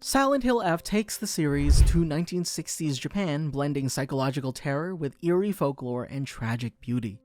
Silent Hill F takes the series to 1960s Japan, blending psychological terror with eerie folklore and tragic beauty.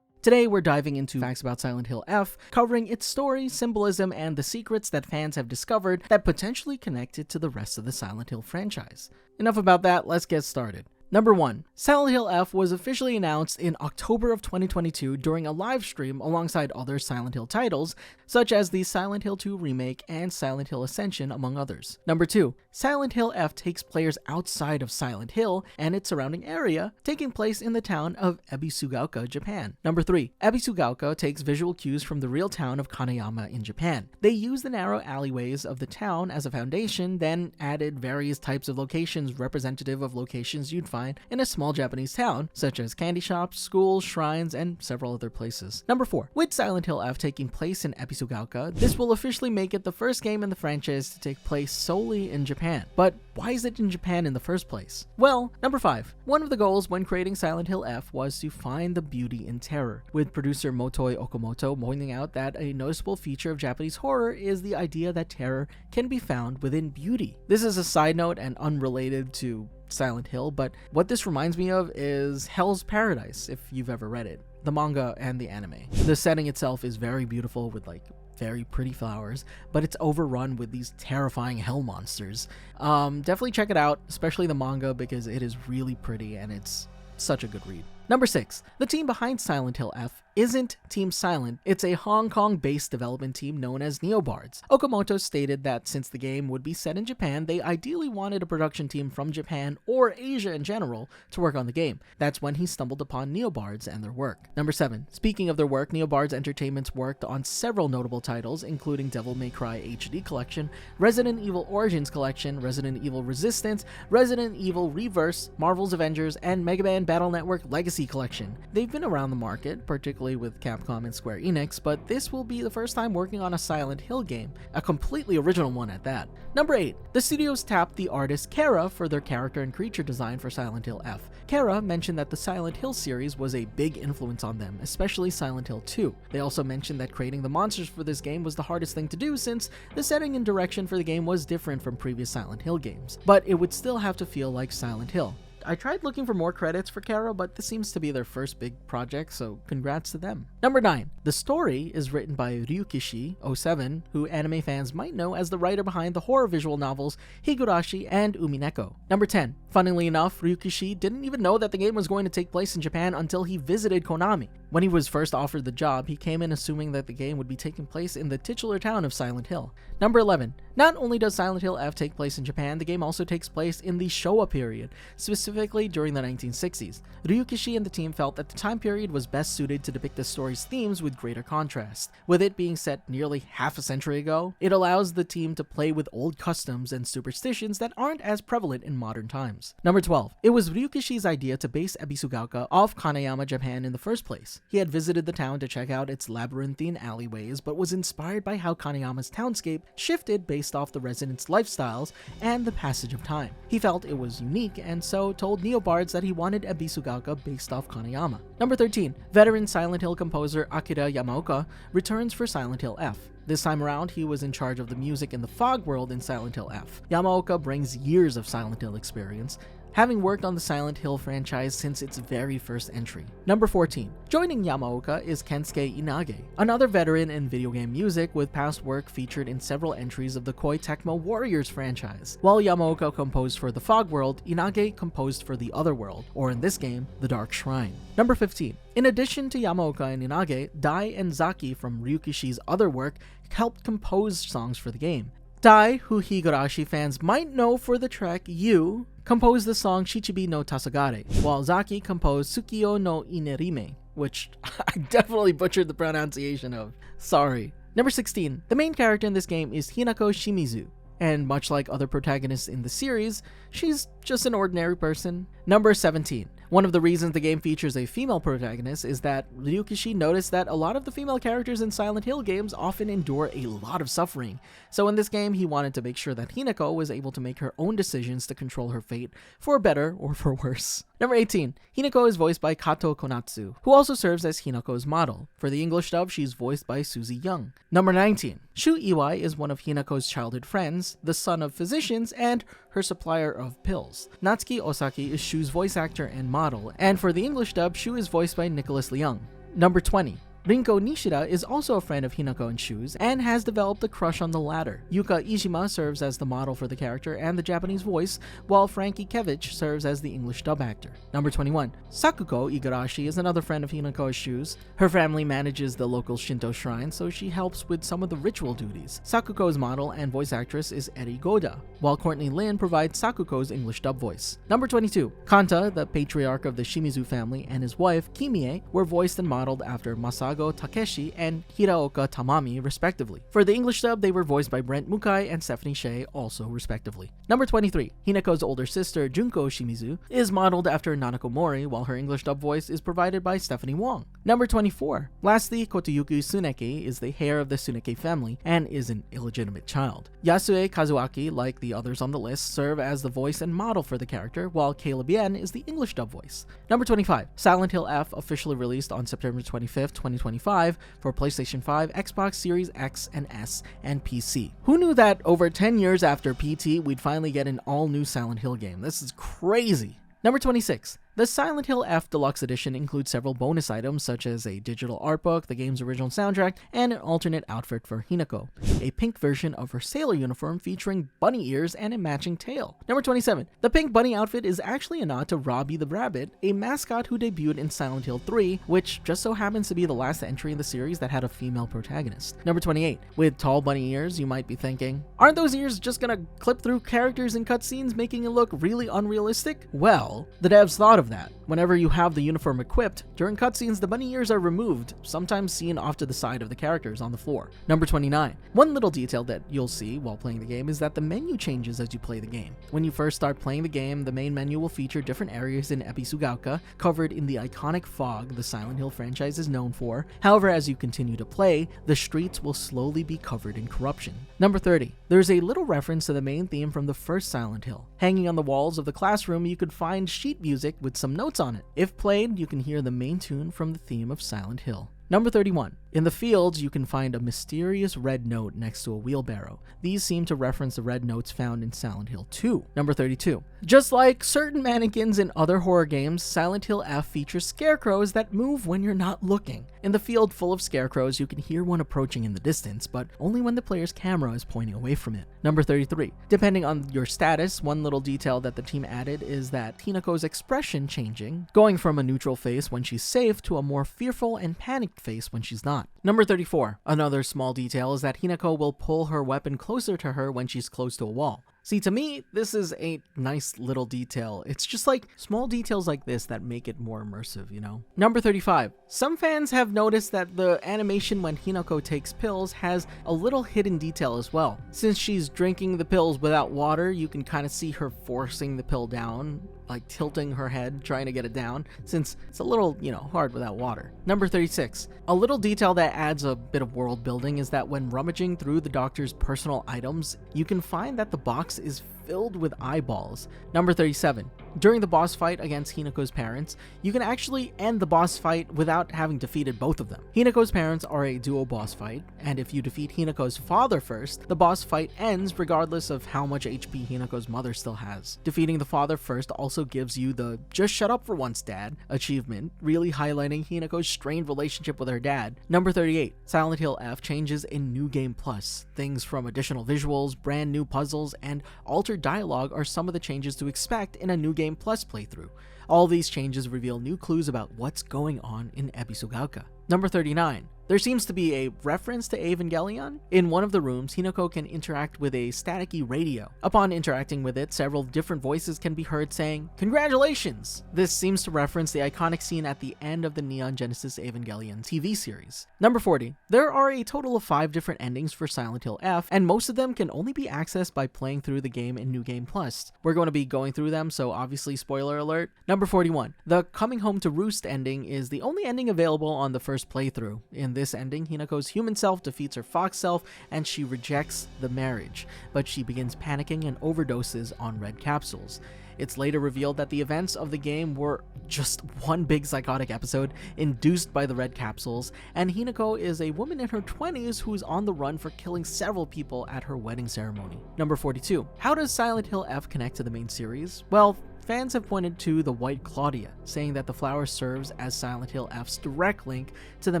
Today we're diving into facts about Silent Hill F, covering its story, symbolism, and the secrets that fans have discovered that potentially connect it to the rest of the Silent Hill franchise. Enough about that, let's get started. Number 1. Silent Hill F was officially announced in October of 2022 during a live stream alongside other Silent Hill titles, such as the Silent Hill 2 remake and Silent Hill Ascension, among others. Number 2. Silent Hill F takes players outside of Silent Hill and its surrounding area, taking place in the town of Ebisugaoka, Japan. Number 3. Ebisugaoka takes visual cues from the real town of Kaneyama in Japan. They use the narrow alleyways of the town as a foundation, then added various types of locations representative of locations you'd find in a small Japanese town, such as candy shops, schools, shrines, and several other places. Number 4. With Silent Hill F taking place in Ebisugaoka, this will officially make it the first game in the franchise to take place solely in Japan. But why is it in Japan in the first place? Well, number 5. One of the goals when creating Silent Hill F was to find the beauty in terror, with producer Motoi Okamoto pointing out that a noticeable feature of Japanese horror is the idea that terror can be found within beauty. This is a side note and unrelated to Silent Hill, but what this reminds me of is Hell's Paradise, if you've ever read it, the manga and the anime. The setting itself is very beautiful with very pretty flowers, but it's overrun with these terrifying hell monsters. Definitely check it out, especially the manga, because it is really pretty and it's such a good read. Number 6. The team behind Silent Hill F isn't Team Silent, it's a Hong Kong-based development team known as Neobards. Okamoto stated that since the game would be set in Japan, they ideally wanted a production team from Japan or Asia in general to work on the game. That's when he stumbled upon Neobards and their work. Number 7. Speaking of their work, Neobards Entertainment's worked on several notable titles, including Devil May Cry HD Collection, Resident Evil Origins Collection, Resident Evil Resistance, Resident Evil Reverse, Marvel's Avengers, and Mega Man Battle Network Legacy Collection. They've been around the market, particularly with Capcom and Square Enix, but this will be the first time working on a Silent Hill game, a completely original one at that. Number 8. The studios tapped the artist Kara for their character and creature design for Silent Hill F. Kara mentioned that the Silent Hill series was a big influence on them, especially Silent Hill 2. They also mentioned that creating the monsters for this game was the hardest thing to do since the setting and direction for the game was different from previous Silent Hill games, but it would still have to feel like Silent Hill. I tried looking for more credits for Kara, but this seems to be their first big project, so congrats to them. Number 9. The story is written by Ryukishi07, who anime fans might know as the writer behind the horror visual novels Higurashi and Umineko. Number 10. Funnily enough, Ryukishi didn't even know that the game was going to take place in Japan until he visited Konami. When he was first offered the job, he came in assuming that the game would be taking place in the titular town of Silent Hill. Number 11. Not only does Silent Hill F take place in Japan, the game also takes place in the Showa period, specifically during the 1960s. Ryukishi and the team felt that the time period was best suited to depict the story's themes with greater contrast. With it being set nearly half a century ago, it allows the team to play with old customs and superstitions that aren't as prevalent in modern times. Number 12. It was Ryukishi's idea to base Ebisugaoka off Kaneyama, Japan in the first place. He had visited the town to check out its labyrinthine alleyways, but was inspired by how Kaneyama's townscape shifted based off the residents' lifestyles and the passage of time. He felt it was unique and so told Neobards that he wanted Ebisugaoka based off Kaneyama. Number 13. Veteran Silent Hill composer Akira Yamaoka returns for Silent Hill F. This time around, he was in charge of the music in the fog world in Silent Hill F. Yamaoka brings years of Silent Hill experience, having worked on the Silent Hill franchise since its very first entry. Number 14. Joining Yamaoka is Kensuke Inage, another veteran in video game music with past work featured in several entries of the Koei Tecmo Warriors franchise. While Yamaoka composed for the Fog World, Inage composed for the Other World, or in this game, the Dark Shrine. Number 15. In addition to Yamaoka and Inage, Dai and Zaki from Ryukishi's other work helped compose songs for the game. Dai, who Higurashi fans might know for the track You, composed the song Shichibi no Tasagare, while Zaki composed Tsukiyo no Inerime, which I definitely butchered the pronunciation of. Sorry. Number 16. The main character in this game is Hinako Shimizu, and much like other protagonists in the series, she's just an ordinary person. Number 17. One of the reasons the game features a female protagonist is that Ryukishi noticed that a lot of the female characters in Silent Hill games often endure a lot of suffering. So in this game, he wanted to make sure that Hinako was able to make her own decisions to control her fate, for better or for worse. Number 18. Hinako is voiced by Kato Konatsu, who also serves as Hinako's model. For the English dub, she's voiced by Suzy Young. Number 19. Shu Iwai is one of Hinako's childhood friends, the son of physicians, and her supplier of pills. Natsuki Osaki is Shu's voice actor and model, and for the English dub, Shu is voiced by Nicholas Leung. Number 20. Rinko Nishida is also a friend of Hinako and Shu's and has developed a crush on the latter. Yuka Iijima serves as the model for the character and the Japanese voice, while Frankie Kevich serves as the English dub actor. Number 21. Sakuko Igarashi is another friend of Hinako and Shu's. Her family manages the local Shinto shrine, so she helps with some of the ritual duties. Sakuko's model and voice actress is Eri Goda, while Courtney Lin provides Sakuko's English dub voice. Number 22. Kanta, the patriarch of the Shimizu family, and his wife, Kimie, were voiced and modeled after Masago Takeshi and Hiraoka Tamami, respectively. For the English dub, they were voiced by Brent Mukai and Stephanie Shea, also respectively. Number 23. Hinako's older sister, Junko Shimizu, is modeled after Nanako Mori, while her English dub voice is provided by Stephanie Wong. Number 24. Lastly, Kotoyuki Tsuneke is the heir of the Tsuneke family and is an illegitimate child. Yasue Kazuaki, like the others on the list, serve as the voice and model for the character, while Caleb Yen is the English dub voice. Number 25. Silent Hill F officially released on September 25th, 2025 for PlayStation 5, Xbox Series X and S, and PC. Who knew that over 10 years after PT, we'd finally get an all-new Silent Hill game? This is crazy. Number 26. The Silent Hill F Deluxe Edition includes several bonus items such as a digital art book, the game's original soundtrack, and an alternate outfit for Hinako, a pink version of her sailor uniform featuring bunny ears and a matching tail. Number 27. The pink bunny outfit is actually a nod to Robbie the Rabbit, a mascot who debuted in Silent Hill 3, which just so happens to be the last entry in the series that had a female protagonist. Number 28. With tall bunny ears, you might be thinking, aren't those ears just gonna clip through characters in cutscenes, making it look really unrealistic? Well, the devs thought of that. Whenever you have the uniform equipped, during cutscenes the bunny ears are removed, sometimes seen off to the side of the characters on the floor. Number 29. One little detail that you'll see while playing the game is that the menu changes as you play the game. When you first start playing the game, the main menu will feature different areas in Ebisugaoka, covered in the iconic fog the Silent Hill franchise is known for. However, as you continue to play, the streets will slowly be covered in corruption. Number 30. There's a little reference to the main theme from the first Silent Hill. Hanging on the walls of the classroom, you could find sheet music with some notes on it. If played, you can hear the main tune from the theme of Silent Hill. Number 31. In the fields, you can find a mysterious red note next to a wheelbarrow. These seem to reference the red notes found in Silent Hill 2. Number 32. Just like certain mannequins in other horror games, Silent Hill F features scarecrows that move when you're not looking. In the field full of scarecrows, you can hear one approaching in the distance, but only when the player's camera is pointing away from it. Number 33. Depending on your status, one little detail that the team added is that Hinako's expression changing, going from a neutral face when she's safe to a more fearful and panicked face when she's not. Number 34. Another small detail is that Hinako will pull her weapon closer to her when she's close to a wall. See, to me, this is a nice little detail. It's just like small details like this that make it more immersive, you know? Number 35. Some fans have noticed that the animation when Hinako takes pills has a little hidden detail as well. Since she's drinking the pills without water, you can kind of see her forcing the pill down, like tilting her head, trying to get it down, since it's a little, hard without water. Number 36. A little detail that adds a bit of world building is that when rummaging through the doctor's personal items, you can find that the box is filled with eyeballs. Number 37. During the boss fight against Hinako's parents, you can actually end the boss fight without having defeated both of them. Hinako's parents are a duo boss fight, and if you defeat Hinako's father first, the boss fight ends regardless of how much HP Hinako's mother still has. Defeating the father first also gives you the "just shut up for once, dad" achievement, really highlighting Hinako's strained relationship with her dad. Number 38. Silent Hill F changes in New Game Plus. Things from additional visuals, brand new puzzles, and altered dialogue are some of the changes to expect in a New Game Plus playthrough. All these changes reveal new clues about what's going on in Ebisugaoka. Number 39. There seems to be a reference to Evangelion. In one of the rooms, Hinako can interact with a staticky radio. Upon interacting with it, several different voices can be heard saying, "Congratulations!" This seems to reference the iconic scene at the end of the Neon Genesis Evangelion TV series. Number 40. There are a total of 5 different endings for Silent Hill F, and most of them can only be accessed by playing through the game in New Game Plus. We're going to be going through them, so obviously spoiler alert. Number Number 41. The Coming Home to Roost ending is the only ending available on the first playthrough. In this ending, Hinako's human self defeats her fox self and she rejects the marriage, but she begins panicking and overdoses on red capsules. It's later revealed that the events of the game were just one big psychotic episode induced by the red capsules, and Hinako is a woman in her 20s who's on the run for killing several people at her wedding ceremony. Number 42. How does Silent Hill F connect to the main series? Well, fans have pointed to the White Claudia, saying that the flower serves as Silent Hill F's direct link to the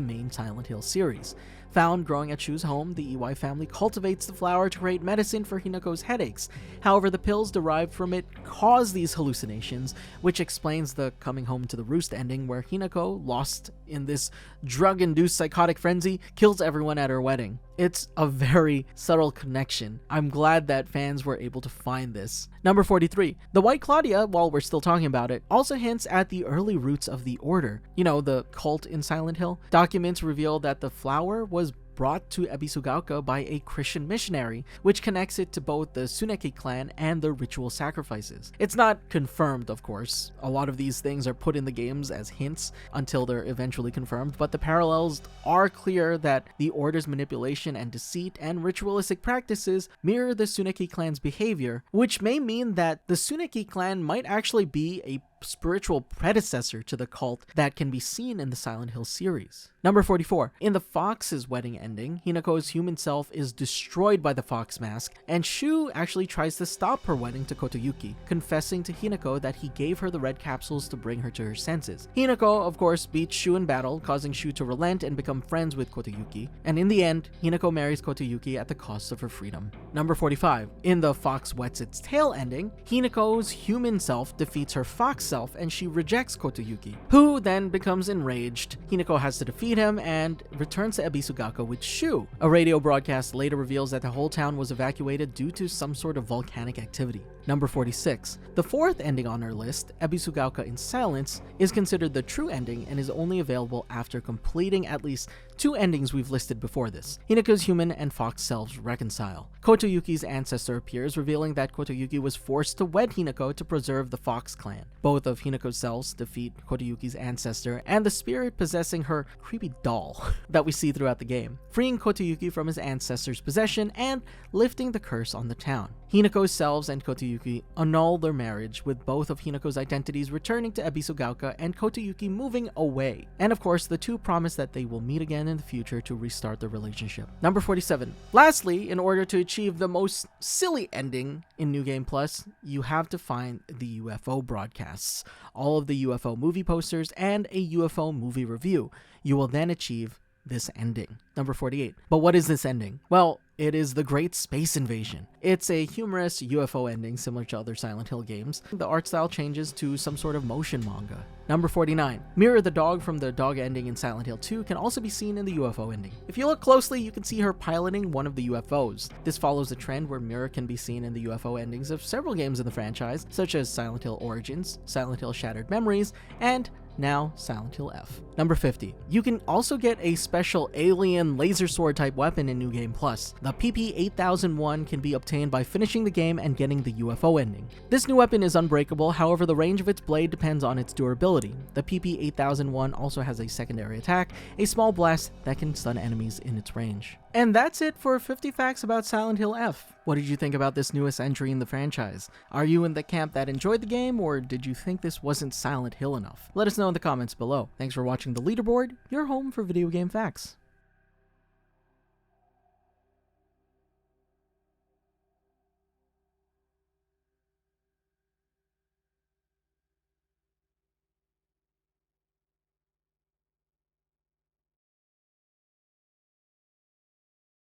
main Silent Hill series. Found growing at Shu's home, the EY family cultivates the flower to create medicine for Hinako's headaches. However, the pills derived from it cause these hallucinations, which explains the Coming Home to the Roost ending where Hinako, lost in this drug-induced psychotic frenzy, kills everyone at her wedding. It's a very subtle connection. I'm glad that fans were able to find this. Number 43. The White Claudia, while we're still talking about it, also hints at the early roots of the Order. You know, the cult in Silent Hill? Documents reveal that the flower was brought to Ebisugaoka by a Christian missionary, which connects it to both the Tsuneki clan and the ritual sacrifices. It's not confirmed, of course. A lot of these things are put in the games as hints until they're eventually confirmed, but the parallels are clear that the Order's manipulation and deceit and ritualistic practices mirror the Tsuneki clan's behavior, which may mean that the Tsuneki clan might actually be a spiritual predecessor to the cult that can be seen in the Silent Hill series. Number 44. In the Fox's wedding ending, Hinako's human self is destroyed by the fox mask, and Shu actually tries to stop her wedding to Kotoyuki, confessing to Hinako that he gave her the red capsules to bring her to her senses. Hinako, of course, beats Shu in battle, causing Shu to relent and become friends with Kotoyuki, and in the end, Hinako marries Kotoyuki at the cost of her freedom. Number 45. In the Fox Wets Its Tail ending, Hinako's human self defeats her fox self and she rejects Kotoyuki, who then becomes enraged. Hinako has to defeat him and returns to Ebisugaoka with Shu. A radio broadcast later reveals that the whole town was evacuated due to some sort of volcanic activity. Number 46. The fourth ending on our list, Ebisugaoka in Silence, is considered the true ending and is only available after completing at least two endings we've listed before this. Hinako's human and fox selves reconcile. Kotoyuki's ancestor appears, revealing that Kotoyuki was forced to wed Hinako to preserve the Fox clan. Both of Hinako's selves defeat Kotoyuki's ancestor and the spirit possessing her creepy doll that we see throughout the game, freeing Kotoyuki from his ancestor's possession and lifting the curse on the town. Hinako's selves and Kotoyuki annul their marriage, with both of Hinako's identities returning to Ebisugaoka and Kotoyuki moving away. And of course, the two promise that they will meet again in the future to restart their relationship. Number 47. Lastly, in order to achieve the most silly ending in New Game Plus, you have to find the UFO broadcasts, all of the UFO movie posters, and a UFO movie review. You will then achieve this ending. Number 48. But what is this ending? Well, it is the Great Space Invasion. It's a humorous UFO ending similar to other Silent Hill games. The art style changes to some sort of motion manga. Number 49. Mira the dog from the dog ending in Silent Hill 2 can also be seen in the UFO ending. If you look closely, you can see her piloting one of the UFOs. This follows a trend where Mira can be seen in the UFO endings of several games in the franchise, such as Silent Hill Origins, Silent Hill Shattered Memories, and now Silent Hill F. Number 50. You can also get a special alien laser sword type weapon in New Game Plus. The PP-8001 can be obtained by finishing the game and getting the UFO ending. This new weapon is unbreakable, however the range of its blade depends on its durability. The PP-8001 also has a secondary attack, a small blast that can stun enemies in its range. And that's it for 50 facts about Silent Hill F. What did you think about this newest entry in the franchise? Are you in the camp that enjoyed the game, or did you think this wasn't Silent Hill enough? Let us know in the comments below. Thanks for watching the Leaderboard, your home for video game facts.